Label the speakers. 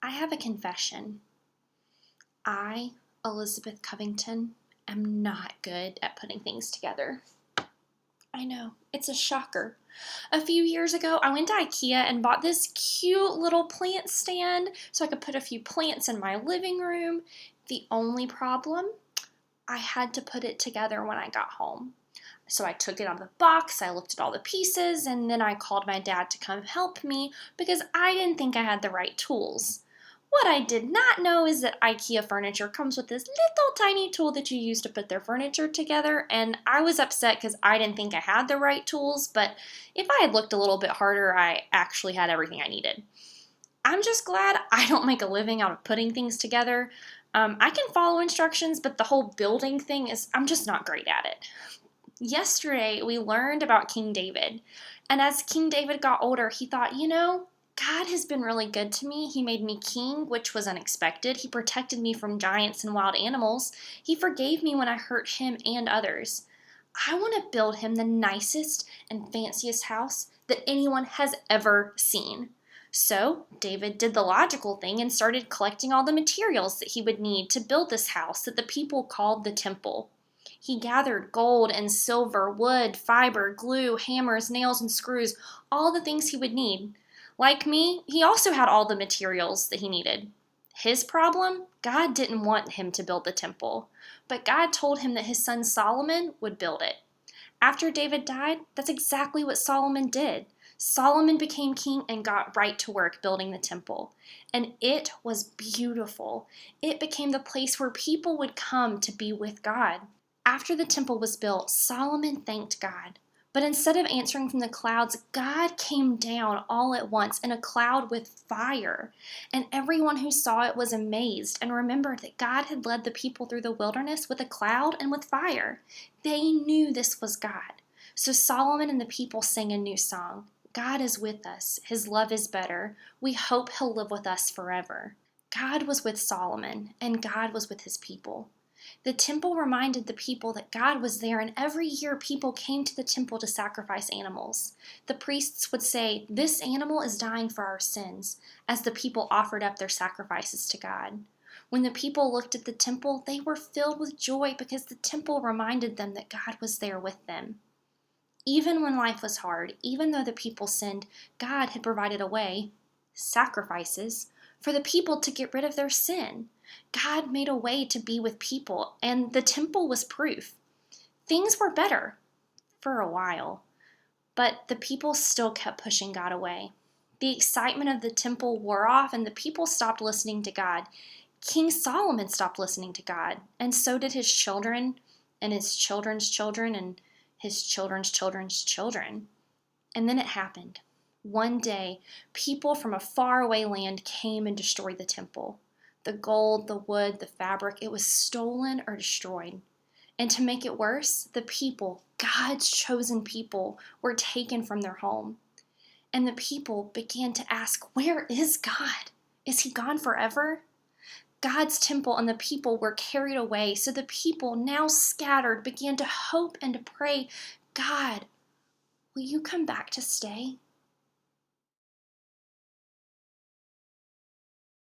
Speaker 1: I have a confession. I, Elizabeth Covington, am not good at putting things together. I know, it's a shocker. A few years ago, I went to IKEA and bought this cute little plant stand so I could put a few plants in my living room. The only problem, I had to put it together when I got home. So I took it out of the box, I looked at all the pieces, and then I called my dad to come help me because I didn't think I had the right tools. What I did not know is that IKEA furniture comes with this little tiny tool that you use to put their furniture together, and I was upset because I didn't think I had the right tools, but if I had looked a little bit harder, I actually had everything I needed. I'm just glad I don't make a living out of putting things together. I can follow instructions, but the whole building thing I'm just not great at it. Yesterday, we learned about King David, and as King David got older, he thought, God has been really good to me. He made me king, which was unexpected. He protected me from giants and wild animals. He forgave me when I hurt him and others. I want to build him the nicest and fanciest house that anyone has ever seen. So David did the logical thing and started collecting all the materials that he would need to build this house that the people called the temple. He gathered gold and silver, wood, fiber, glue, hammers, nails, and screws, all the things he would need. Like me, he also had all the materials that he needed. His problem? God didn't want him to build the temple, but God told him that his son Solomon would build it. After David died, that's exactly what Solomon did. Solomon became king and got right to work building the temple. And it was beautiful. It became the place where people would come to be with God. After the temple was built, Solomon thanked God. But instead of answering from the clouds, God came down all at once in a cloud with fire. And everyone who saw it was amazed and remembered that God had led the people through the wilderness with a cloud and with fire. They knew this was God. So Solomon and the people sang a new song. God is with us. His love is better. We hope he'll live with us forever. God was with Solomon, and God was with his people. The temple reminded the people that God was there, and every year people came to the temple to sacrifice animals. The priests would say, "This animal is dying for our sins," as the people offered up their sacrifices to God. When the people looked at the temple, they were filled with joy because the temple reminded them that God was there with them. Even when life was hard, even though the people sinned, God had provided a way, sacrifices, for the people to get rid of their sin. God made a way to be with people, and the temple was proof. Things were better for a while, but the people still kept pushing God away. The excitement of the temple wore off, and the people stopped listening to God. King Solomon stopped listening to God, and so did his children, and his children's children, and his children's children's children. And then it happened. One day, people from a faraway land came and destroyed the temple. The gold, the wood, the fabric, it was stolen or destroyed. And to make it worse, the people, God's chosen people, were taken from their home. And the people began to ask, where is God? Is he gone forever? God's temple and the people were carried away, so the people, now scattered, began to hope and to pray, God, will you come back to stay?